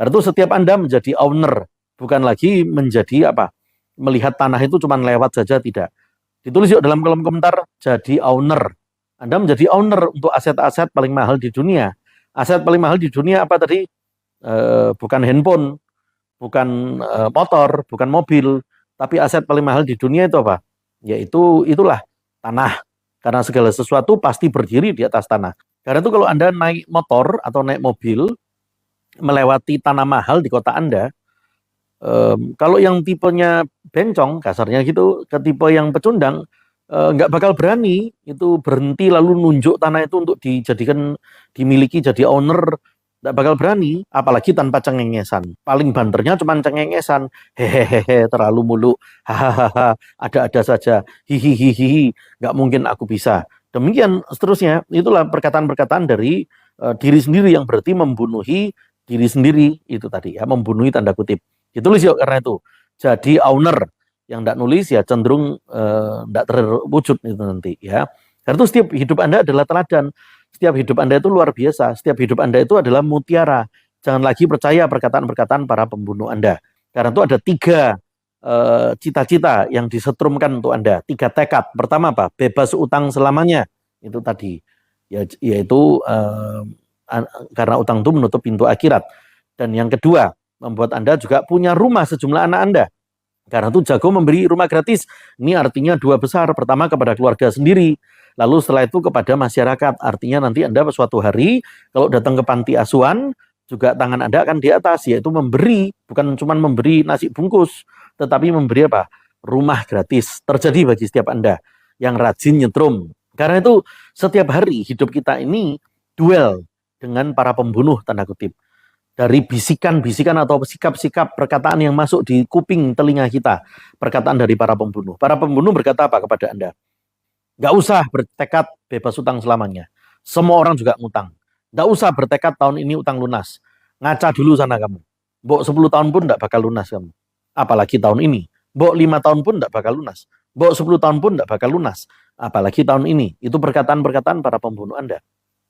Karena itu setiap Anda menjadi owner, bukan lagi menjadi apa? Melihat tanah itu cuma lewat saja, tidak. Ditulis yuk dalam kolom komentar, jadi owner. Anda menjadi owner untuk aset-aset paling mahal di dunia. Aset paling mahal di dunia apa tadi? Bukan handphone, bukan motor, bukan mobil, tapi aset paling mahal di dunia itu apa? Yaitu itulah tanah. Karena segala sesuatu pasti berdiri di atas tanah. Karena itu kalau Anda naik motor atau naik mobil, melewati tanah mahal di kota Anda, kalau yang tipenya bencong, kasarnya gitu, ke tipe yang pecundang, nggak bakal berani itu berhenti lalu nunjuk tanah itu untuk dijadikan, dimiliki jadi owner, nggak bakal berani, apalagi tanpa cengengesan. Paling banternya cuma cengengesan, hehehe, terlalu mulu, hahaha, ada-ada saja, hihihihi, nggak mungkin aku bisa. Demikian seterusnya, itulah perkataan-perkataan dari diri sendiri yang berarti membunuhi diri sendiri, itu tadi ya, membunuhi tanda kutip. Ditulis yuk karena itu. Jadi owner, yang tidak nulis ya cenderung tidak terwujud itu nanti ya. Karena itu setiap hidup Anda adalah teladan. Setiap hidup Anda itu luar biasa. Setiap hidup Anda itu adalah mutiara. Jangan lagi percaya perkataan-perkataan para pembunuh Anda. Karena itu ada 3 cita-cita yang disetrumkan untuk Anda. 3 tekad. Pertama apa? Bebas utang selamanya. Itu tadi. Yaitu karena utang itu menutup pintu akhirat. Dan yang kedua, membuat Anda juga punya rumah sejumlah anak Anda. Karena itu jago memberi rumah gratis. Ini artinya 2 besar. Pertama kepada keluarga sendiri. Lalu setelah itu kepada masyarakat. Artinya nanti Anda suatu hari kalau datang ke panti asuhan, juga tangan Anda akan di atas. Yaitu memberi. Bukan cuma memberi nasi bungkus. Tetapi memberi apa? Rumah gratis. Terjadi bagi setiap Anda yang rajin nyetrum. Karena itu setiap hari hidup kita ini duel dengan para pembunuh tanda kutip. Dari bisikan-bisikan atau sikap-sikap perkataan yang masuk di kuping telinga kita. Perkataan dari para pembunuh. Para pembunuh berkata apa kepada Anda? Nggak usah bertekad bebas utang selamanya. Semua orang juga ngutang. Nggak usah bertekad tahun ini utang lunas. Ngaca dulu sana kamu. Mbok 10 tahun pun nggak bakal lunas kamu. Apalagi tahun ini. Mbok 5 tahun pun nggak bakal lunas. Mbok 10 tahun pun nggak bakal lunas. Apalagi tahun ini. Itu perkataan-perkataan para pembunuh Anda.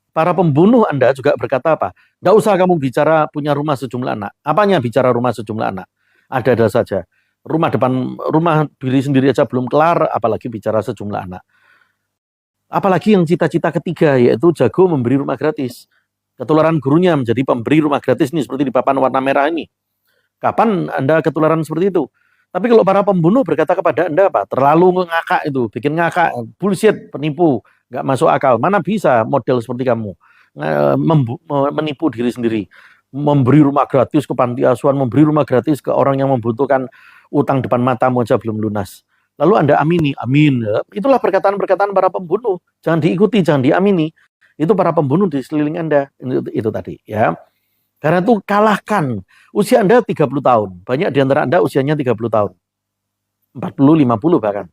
Para pembunuh Anda juga berkata apa? Nggak usah kamu bicara punya rumah sejumlah anak. Apanya bicara rumah sejumlah anak? Ada saja. Rumah diri sendiri aja belum kelar, apalagi bicara sejumlah anak. Apalagi yang cita-cita ketiga, yaitu jago memberi rumah gratis. Ketularan gurunya menjadi pemberi rumah gratis nih, seperti di papan warna merah ini. Kapan Anda ketularan seperti itu? Tapi kalau para pembunuh berkata kepada Anda apa? Terlalu ngakak itu, bikin ngakak, bullshit, penipu. Nggak masuk akal. Mana bisa model seperti kamu menipu diri sendiri, memberi rumah gratis ke panti asuhan, memberi rumah gratis ke orang yang membutuhkan, utang depan matamu aja belum lunas. Lalu Anda amini, amin. Itulah perkataan-perkataan para pembunuh. Jangan diikuti, jangan diamini. Itu para pembunuh di sekeliling Anda. Itu tadi ya. Karena itu kalahkan. Usia Anda 30 tahun. Banyak di antara Anda usianya 30 tahun. 40, 50 bahkan.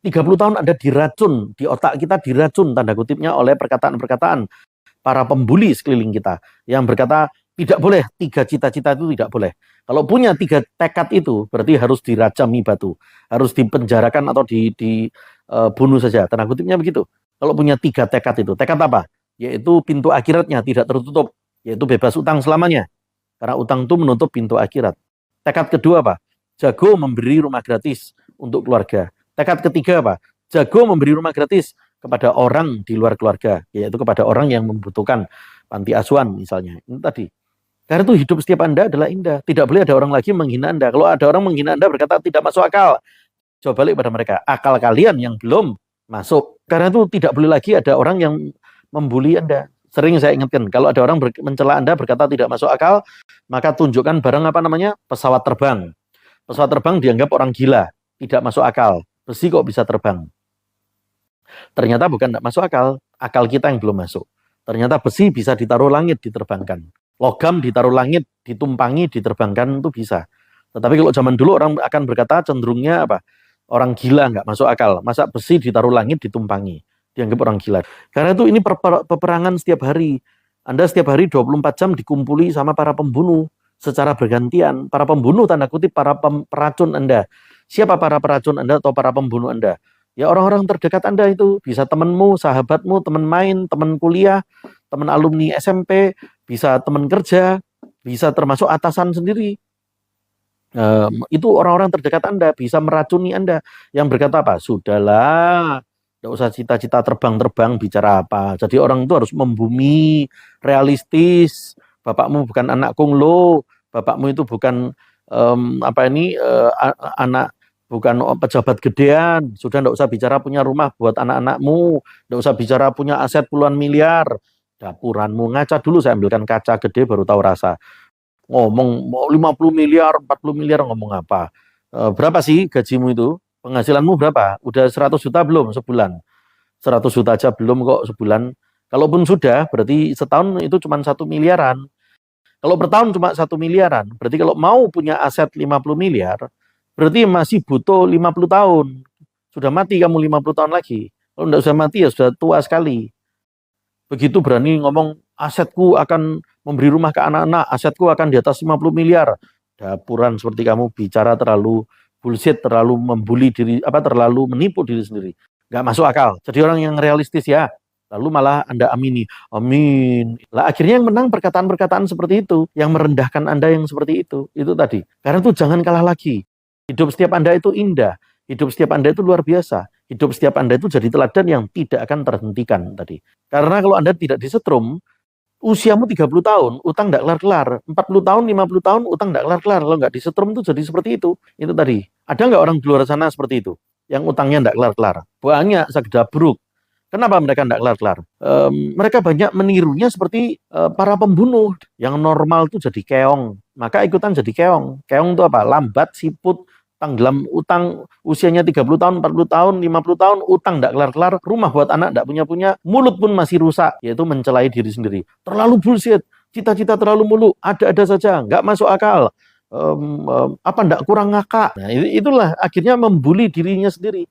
30 tahun Anda diracun, di otak kita diracun tanda kutipnya oleh perkataan-perkataan para pembuli sekeliling kita yang berkata tidak boleh, 3 cita-cita itu tidak boleh. Kalau punya 3 tekad itu berarti harus dirajami batu, harus dipenjarakan atau dibunuh saja, tanda kutipnya begitu. Kalau punya 3 tekad itu, tekad apa? Yaitu pintu akhiratnya tidak tertutup, yaitu bebas utang selamanya. Karena utang itu menutup pintu akhirat. Tekad kedua apa? Jago memberi rumah gratis untuk keluarga. Tekad ketiga apa? Jago memberi rumah gratis kepada orang di luar keluarga, yaitu kepada orang yang membutuhkan, panti asuhan misalnya. Ini tadi. Karena itu hidup setiap Anda adalah indah. Tidak boleh ada orang lagi menghina Anda. Kalau ada orang menghina Anda berkata tidak masuk akal, coba balik pada mereka. Akal kalian yang belum masuk. Karena itu tidak boleh lagi ada orang yang membuli Anda. Sering saya ingatkan, kalau ada orang mencela Anda berkata tidak masuk akal, maka tunjukkan barang apa namanya? Pesawat terbang. Pesawat terbang dianggap orang gila, tidak masuk akal. Besi kok bisa terbang? Ternyata bukan tidak masuk akal kita yang belum masuk. Ternyata besi bisa ditaruh langit, diterbangkan. Logam ditaruh langit, ditumpangi, diterbangkan, itu bisa. Tetapi kalau zaman dulu orang akan berkata cenderungnya apa? Orang gila, nggak masuk akal. Masa besi ditaruh langit, ditumpangi? Dianggap orang gila. Karena itu ini peperangan setiap hari. Anda setiap hari 24 jam dikumpuli sama para pembunuh secara bergantian. Para pembunuh, tanda kutip, para peracun Anda. Siapa para peracun Anda atau para pembunuh Anda? Ya orang-orang terdekat Anda itu. Bisa temanmu, sahabatmu, teman main, teman kuliah, teman alumni SMP, bisa teman kerja, bisa termasuk atasan sendiri. Itu orang-orang terdekat Anda bisa meracuni Anda yang berkata apa? Sudahlah, tidak usah cita-cita terbang-terbang bicara apa. Jadi orang itu harus membumi, realistis. Bapakmu bukan anak kunglo, bapakmu itu bukan anak bukan pejabat gedean. Sudah tidak usah bicara punya rumah buat anak-anakmu, tidak usah bicara punya aset puluhan miliar. Dapuranmu ngaca dulu, saya ambilkan kaca gede baru tahu rasa. Ngomong mau 50 miliar, 40 miliar ngomong apa? Berapa sih gajimu itu? Penghasilanmu berapa? Udah 100 juta belum sebulan? 100 juta aja belum kok sebulan. Kalaupun sudah, berarti setahun itu cuma 1 miliaran. Kalau per tahun cuma 1 miliaran, berarti kalau mau punya aset 50 miliar, berarti masih butuh 50 tahun. Sudah mati kamu 50 tahun lagi. Kalau tidak usah mati ya sudah tua sekali. Begitu berani ngomong asetku akan memberi rumah ke anak-anak, asetku akan di atas 50 miliar. Dapuran seperti kamu bicara terlalu bullshit, terlalu membuli diri, terlalu menipu diri sendiri. Nggak masuk akal. Jadi orang yang realistis ya. Lalu malah Anda amini. Amin. Lah akhirnya yang menang perkataan-perkataan seperti itu, yang merendahkan Anda yang seperti itu. Itu tadi. Karena itu jangan kalah lagi. Hidup setiap Anda itu indah. Hidup setiap Anda itu luar biasa. Hidup setiap Anda itu jadi teladan yang tidak akan terhentikan tadi. Karena kalau Anda tidak disetrum, usiamu 30 tahun, utang tidak kelar-kelar. 40 tahun, 50 tahun, utang tidak kelar-kelar. Kalau nggak disetrum itu jadi seperti itu. Itu tadi. Ada nggak orang di luar sana seperti itu? Yang utangnya tidak kelar-kelar. Banyak, segedabruk. Kenapa mereka tidak kelar-kelar? Mereka banyak menirunya seperti para pembunuh. Yang normal itu jadi keong. Maka ikutan jadi keong. Keong itu apa? Lambat, siput, tenggelam utang, usianya 30 tahun, 40 tahun, 50 tahun, utang tidak kelar-kelar, rumah buat anak tidak punya-punya, mulut pun masih rusak, yaitu mencelai diri sendiri. Terlalu bullshit, cita-cita terlalu mulu, ada-ada saja, nggak masuk akal, tidak kurang ngakak. Nah, itulah akhirnya membuli dirinya sendiri.